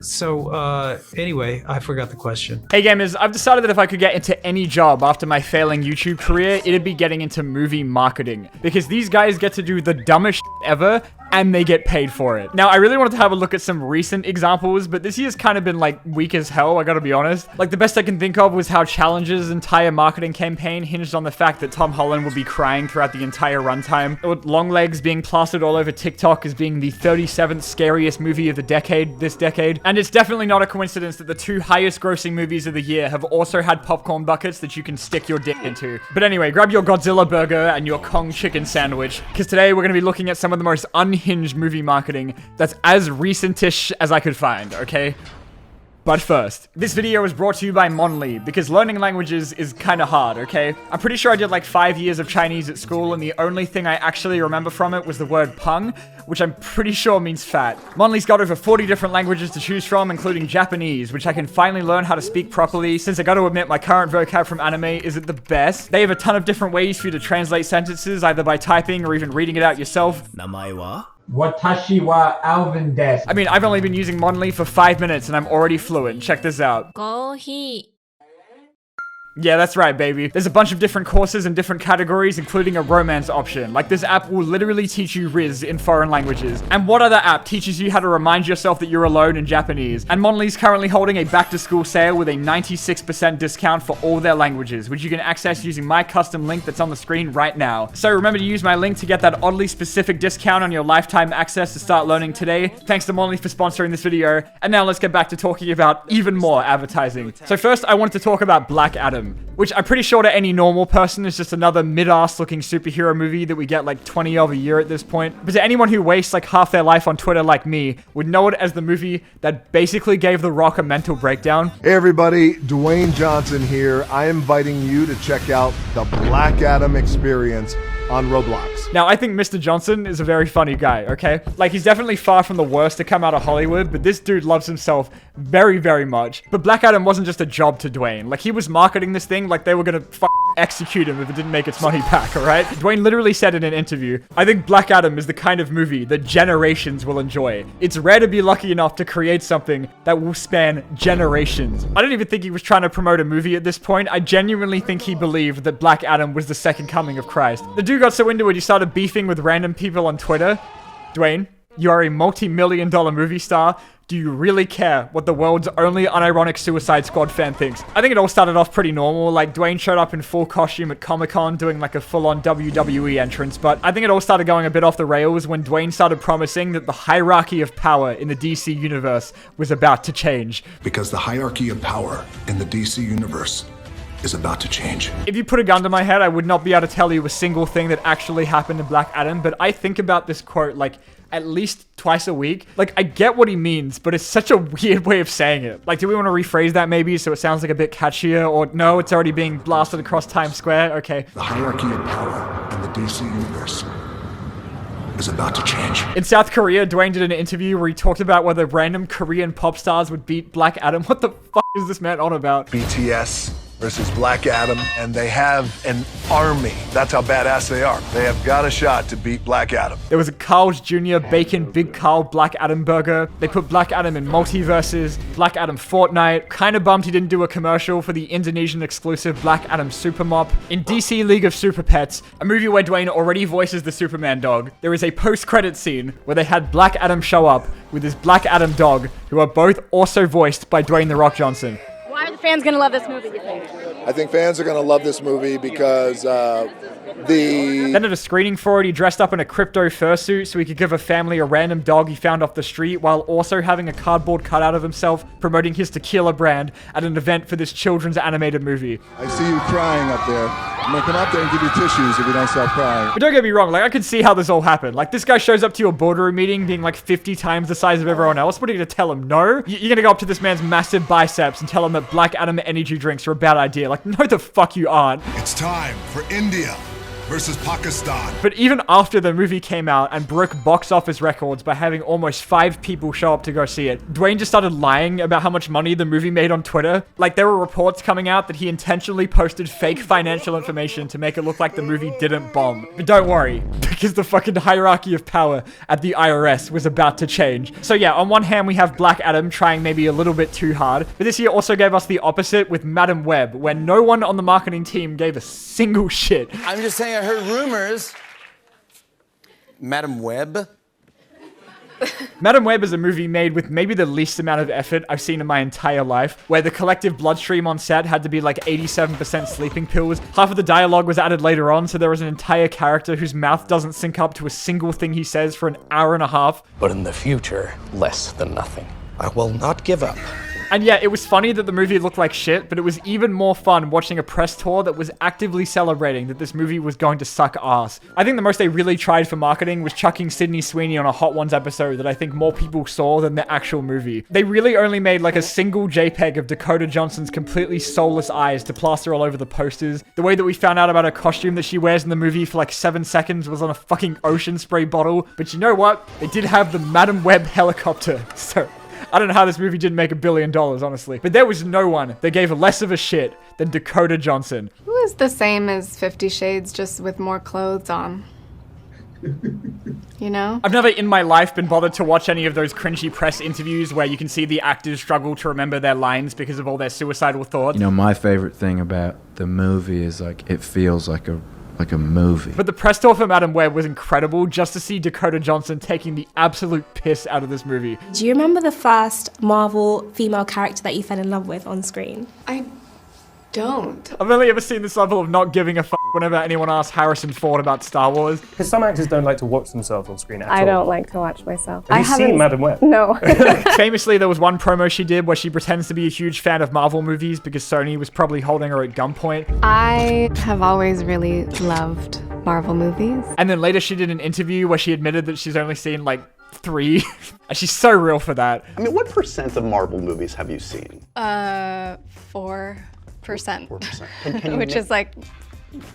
Anyway, I forgot the question. Hey gamers, I've decided that if I could get into any job after my failing YouTube career, it'd be getting into movie marketing. Because these guys get to do the dumbest shit ever, and they get paid for it. Now, I really wanted to have a look at some recent examples, but this year's kind of been like weak as hell, I gotta be honest. Like the best I can think of was how Challenge's entire marketing campaign hinged on the fact that Tom Holland would be crying throughout the entire runtime, or Longlegs being plastered all over TikTok as being the 37th scariest movie of the decade this decade. And it's definitely not a coincidence that the two highest grossing movies of the year have also had popcorn buckets that you can stick your dick into. But anyway, grab your Godzilla burger and your Kong chicken sandwich, because today we're gonna be looking at some of the most unhinged movie marketing that's as recentish as I could find, okay? But first, this video is brought to you by Monly, because learning languages is kind of hard, okay? I'm pretty sure I did like 5 years of Chinese at school, and the only thing I actually remember from it was the word pung, which I'm pretty sure means fat. Monly's got over 40 different languages to choose from, including Japanese, which I can finally learn how to speak properly, since I gotta admit my current vocab from anime isn't the best. They have a ton of different ways for you to translate sentences, either by typing or even reading it out yourself. Namae wa? Watashi wa Alvin desu. I mean, I've only been using Monly for 5 minutes and I'm already fluent. Check this out. Coffee. Yeah, that's right, baby. There's a bunch of different courses and different categories, including a romance option. Like, this app will literally teach you Riz in foreign languages. And what other app teaches you how to remind yourself that you're alone in Japanese? And Monly's currently holding a back-to-school sale with a 96% discount for all their languages, which you can access using my custom link that's on the screen right now. So remember to use my link to get that oddly specific discount on your lifetime access to start learning today. Thanks to Monly for sponsoring this video. And now let's get back to talking about even more advertising. So first, I wanted to talk about Black Adam, which I'm pretty sure to any normal person is just another mid-ass looking superhero movie that we get like 20 of a year at this point. But to anyone who wastes like half their life on Twitter like me, would know it as the movie that basically gave The Rock a mental breakdown. Hey everybody, Dwayne Johnson here. I am inviting you to check out the Black Adam experience on Roblox. Now, I think Mr. Johnson is a very funny guy, okay? Like, he's definitely far from the worst to come out of Hollywood, but this dude loves himself very, very much. But Black Adam wasn't just a job to Dwayne. Like, he was marketing this thing like they were gonna execute him if it didn't make its money back, alright? Dwayne literally said in an interview, "I think Black Adam is the kind of movie that generations will enjoy. It's rare to be lucky enough to create something that will span generations." I don't even think he was trying to promote a movie at this point. I genuinely think he believed that Black Adam was the second coming of Christ. The dude got so into it, he started beefing with random people on Twitter. Dwayne, you are a multi-million-dollar movie star. Do you really care what the world's only unironic Suicide Squad fan thinks? I think it all started off pretty normal. Like, Dwayne showed up in full costume at Comic-Con doing like a full-on WWE entrance, but I think it all started going a bit off the rails when Dwayne started promising that the hierarchy of power in the DC universe was about to change. Because the hierarchy of power in the DC universe is about to change. If you put a gun to my head, I would not be able to tell you a single thing that actually happened to Black Adam, but I think about this quote like at least twice a week. Like, I get what he means, but it's such a weird way of saying it. Like, do we want to rephrase that maybe so it sounds like a bit catchier? Or no, it's already being blasted across Times Square? Okay. The hierarchy of power in the DC universe is about to change. In South Korea, Dwayne did an interview where he talked about whether random Korean pop stars would beat Black Adam. What the fuck is this man on about? BTS versus Black Adam, and they have an army. That's how badass they are. They have got a shot to beat Black Adam. There was a Carl's Jr. Bacon Big Carl Black Adam burger. They put Black Adam in MultiVersus, Black Adam Fortnite. Kinda bummed he didn't do a commercial for the Indonesian exclusive Black Adam Super Mop. In DC League of Super Pets, a movie where Dwayne already voices the Superman dog, there is a post-credit scene where they had Black Adam show up with his Black Adam dog, who are both also voiced by Dwayne "The Rock" Johnson. Why are the fans gonna love this movie, you think? I think fans are going to love this movie because Then at a screening for it, he dressed up in a crypto fursuit so he could give a family a random dog he found off the street while also having a cardboard cutout of himself promoting his tequila brand at an event for this children's animated movie. I see you crying up there. I'm going to come up there and give you tissues if you don't stop crying. But don't get me wrong, like, I could see how this all happened. Like, this guy shows up to your boardroom meeting being like 50 times the size of everyone else. What are you going to tell him? No? You're going to go up to this man's massive biceps and tell him that Black Adam energy drinks are a bad idea. Like, no the fuck you aren't. It's time for India versus Pakistan. But even after the movie came out and broke box office records by having almost 5 people show up to go see it, Dwayne just started lying about how much money the movie made on Twitter. Like, there were reports coming out that he intentionally posted fake financial information to make it look like the movie didn't bomb. But don't worry, because the fucking hierarchy of power at the IRS was about to change. So yeah, on one hand we have Black Adam trying maybe a little bit too hard, but this year also gave us the opposite with Madam Web, where no one on the marketing team gave a single shit. I'm just saying I heard rumors. Madam Web? Madam Web is a movie made with maybe the least amount of effort I've seen in my entire life, where the collective bloodstream on set had to be like 87% sleeping pills. Half of the dialogue was added later on, so there was an entire character whose mouth doesn't sync up to a single thing he says for an hour and a half. But in the future, less than nothing. I will not give up. And yeah, it was funny that the movie looked like shit, but it was even more fun watching a press tour that was actively celebrating that this movie was going to suck ass. I think the most they really tried for marketing was chucking Sydney Sweeney on a Hot Ones episode that I think more people saw than the actual movie. They really only made like a single JPEG of Dakota Johnson's completely soulless eyes to plaster all over the posters. The way that we found out about her costume that she wears in the movie for like 7 seconds was on a fucking ocean spray bottle. But you know what? They did have the Madam Web helicopter, so I don't know how this movie didn't make $1 billion, honestly. But there was no one that gave less of a shit than Dakota Johnson. Who is the same as 50 Shades, just with more clothes on? You know? I've never in my life been bothered to watch any of those cringy press interviews where you can see the actors struggle to remember their lines because of all their suicidal thoughts. You know, my favorite thing about the movie is like, it feels like a movie. But the press tour for Madam Web was incredible just to see Dakota Johnson taking the absolute piss out of this movie. Do you remember the first Marvel female character that you fell in love with on screen? I don't. I've only ever seen this level of not giving a fuck whenever anyone asks Harrison Ford about Star Wars. Because some actors don't like to watch themselves on screen at all. I don't like to watch myself. Have you seen Madam Web? No. Famously, there was one promo she did where she pretends to be a huge fan of Marvel movies because Sony was probably holding her at gunpoint. I have always really loved Marvel movies. And then later she did an interview where she admitted that she's only seen like 3. And she's so real for that. I mean, what % of Marvel movies have you seen? 4%. 4%. Which is like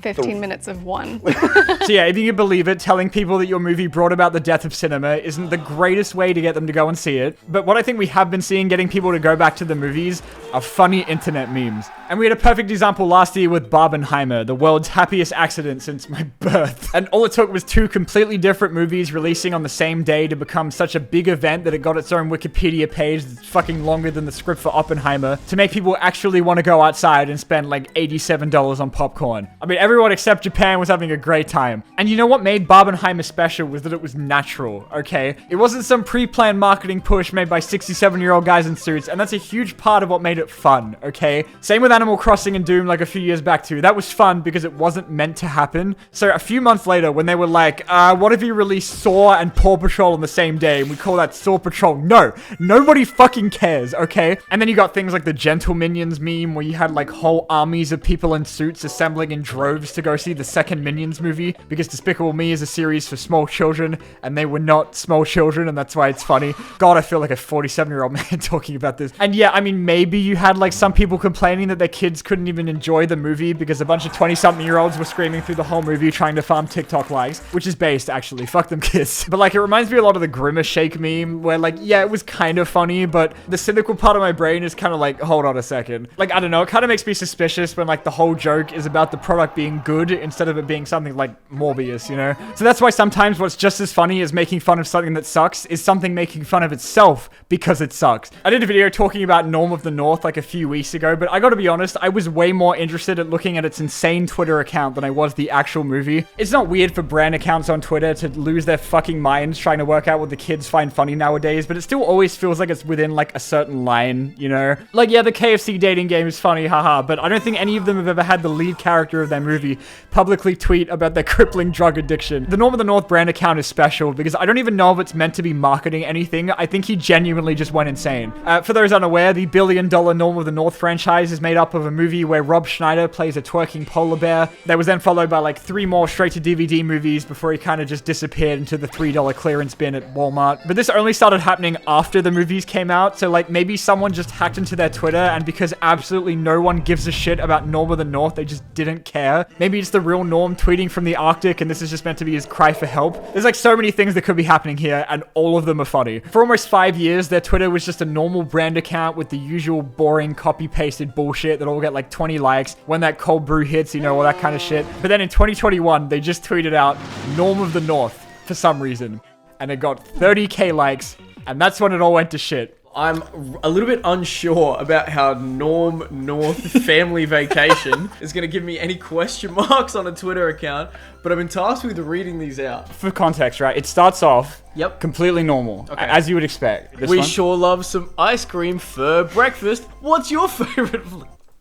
15 minutes of one. So yeah, if you can believe it, telling people that your movie brought about the death of cinema isn't the greatest way to get them to go and see it. But what I think we have been seeing getting people to go back to the movies are funny internet memes. And we had a perfect example last year with Barbenheimer, the world's happiest accident since my birth. And all it took was 2 completely different movies releasing on the same day to become such a big event that it got its own Wikipedia page that's fucking longer than the script for Oppenheimer to make people actually want to go outside and spend like $87 on popcorn. I mean, everyone except Japan was having a great time. And you know what made Barbenheimer special was that it was natural, okay? It wasn't some pre-planned marketing push made by 67-year-old guys in suits, and that's a huge part of what made it fun, okay? Same with Animal Crossing and Doom like a few years back too. That was fun because it wasn't meant to happen. So a few months later when they were like, what if you release Saw and Paw Patrol on the same day and we call that Saw Patrol? No, nobody fucking cares, okay? And then you got things like the Gentle Minions meme where you had like whole armies of people in suits assembling in droves to go see the second Minions movie because Despicable Me is a series for small children and they were not small children and that's why it's funny. God, I feel like a 47-year-old man talking about this. And yeah, I mean, maybe you had like some people complaining that their kids couldn't even enjoy the movie because a bunch of 20-something-year-olds were screaming through the whole movie trying to farm TikTok likes, which is based actually. Fuck them kids. But like, it reminds me a lot of the Grimace Shake meme where like, yeah, it was kind of funny, but the cynical part of my brain is kind of like, hold on a second. Like, I don't know, it kind of makes me suspicious when like the whole joke is about the product being good instead of it being something like Morbius, you know? So that's why sometimes what's just as funny as making fun of something that sucks is something making fun of itself because it sucks. I did a video talking about Norm of the North like a few weeks ago, but I gotta be honest, I was way more interested at looking at its insane Twitter account than I was the actual movie. It's not weird for brand accounts on Twitter to lose their fucking minds trying to work out what the kids find funny nowadays, but it still always feels like it's within like a certain line, you know? Like, yeah, the KFC dating game is funny, haha, but I don't think any of them have ever had the lead character of their movie publicly tweet about their crippling drug addiction. The Norm of the North brand account is special because I don't even know if it's meant to be marketing anything. I think he genuinely just went insane. For those unaware, the billion-dollar Norm of the North franchise is made up of a movie where Rob Schneider plays a twerking polar bear. That was then followed by like 3 more straight-to-DVD movies before he kind of just disappeared into the $3 clearance bin at Walmart. But this only started happening after the movies came out, so like maybe someone just hacked into their Twitter and because absolutely no one gives a shit about Norm of the North, they just didn't care care. Maybe it's the real Norm tweeting from the Arctic and this is just meant to be his cry for help. There's like so many things that could be happening here and all of them are funny. For almost 5 years, their Twitter was just a normal brand account with the usual boring copy-pasted bullshit that all get like 20 likes. When that cold brew hits, you know, all that kind of shit. But then in 2021, they just tweeted out Norm of the North for some reason. And it got 30k likes and that's when it all went to shit. I'm a little bit unsure about how Norm North Family Vacation is going to give me any question marks on a Twitter account, but I've been tasked with reading these out. For context, right? It starts off completely normal, as you would expect. We sure love some ice cream for breakfast. What's your favorite?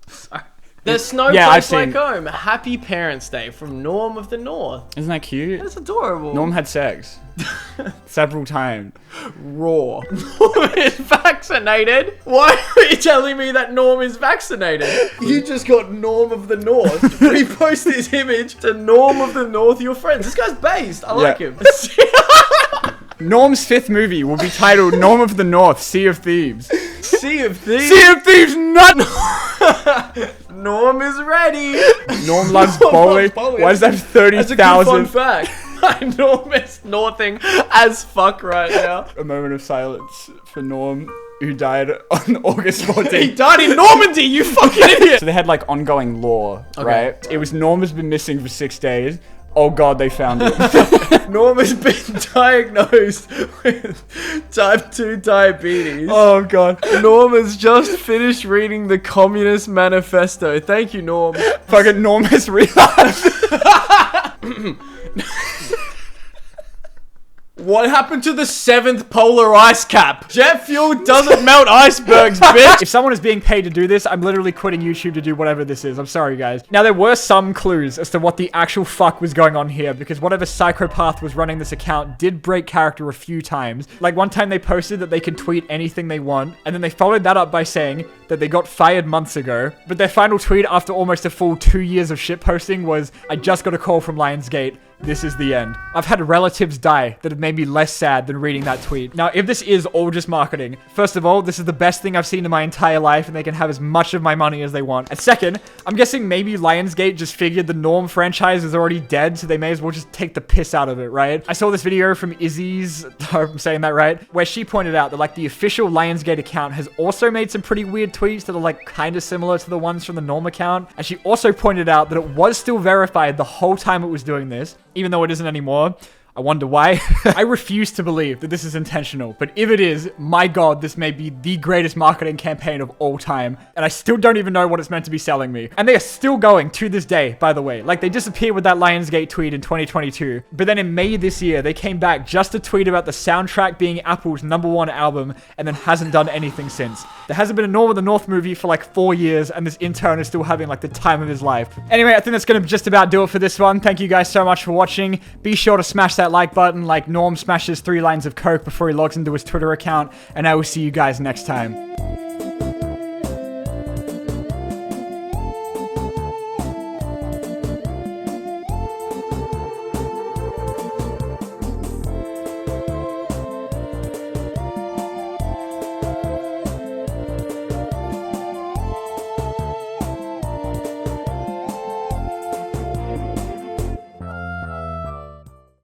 Sorry. There's snow place like home. Happy Parents' Day from Norm of the North. Isn't that cute? That's adorable. Norm had sex. Several times. Raw. Norm is vaccinated? Why are you telling me that Norm is vaccinated? You just got Norm of the North. Repost this image to Norm of the North, your friends. This guy's based. I like him. Norm's 5th movie will be titled Norm of the North, Sea of Thieves. Sea of Thieves? Sea of Thieves, not Norm is ready. Norm loves bowling. Why does that have 30,000? That's a good fun fact. Norm is northing as fuck right now. A moment of silence for Norm, who died on August 14th. He died in Normandy, you fucking idiot. So they had like ongoing lore, right? It was Norm has been missing for 6 days. Oh god, they found it. Norm has been diagnosed with type 2 diabetes. Oh god. Norm has just finished reading the Communist Manifesto. Thank you, Norm. Fucking Norm has relapsed. What happened to the 7th polar ice cap? Jet fuel doesn't melt icebergs, bitch! If someone is being paid to do this, I'm literally quitting YouTube to do whatever this is. I'm sorry, guys. Now, there were some clues as to what the actual fuck was going on here, because whatever psychopath was running this account did break character a few times. Like, one time they posted that they can tweet anything they want, and then they followed that up by saying that they got fired months ago. But their final tweet after almost a full 2 years of shit posting was, I just got a call from Lionsgate. This is the end. I've had relatives die that have made me less sad than reading that tweet. Now, if this is all just marketing, first of all, this is the best thing I've seen in my entire life and they can have as much of my money as they want. And second, I'm guessing maybe Lionsgate just figured the Norm franchise is already dead, so they may as well just take the piss out of it, right? I saw this video from Izzy's, I hope I'm saying that right, where she pointed out that like the official Lionsgate account has also made some pretty weird tweets that are like kind of similar to the ones from the Norm account. And she also pointed out that it was still verified the whole time it was doing this, even though it isn't anymore. I wonder why. I refuse to believe that this is intentional, but if it is, my god, this may be the greatest marketing campaign of all time, and I still don't even know what it's meant to be selling me. And they are still going to this day, by the way. Like, they disappeared with that Lionsgate tweet in 2022, but then in May this year, they came back just to tweet about the soundtrack being Apple's #1 album, and then hasn't done anything since. There hasn't been a Norm of the North movie for like 4 years, and this intern is still having like the time of his life. Anyway, I think that's gonna just about do it for this one. Thank you guys so much for watching. Be sure to smash that like button like Norm smashes 3 lines of coke before he logs into his Twitter account, and I will see you guys next time.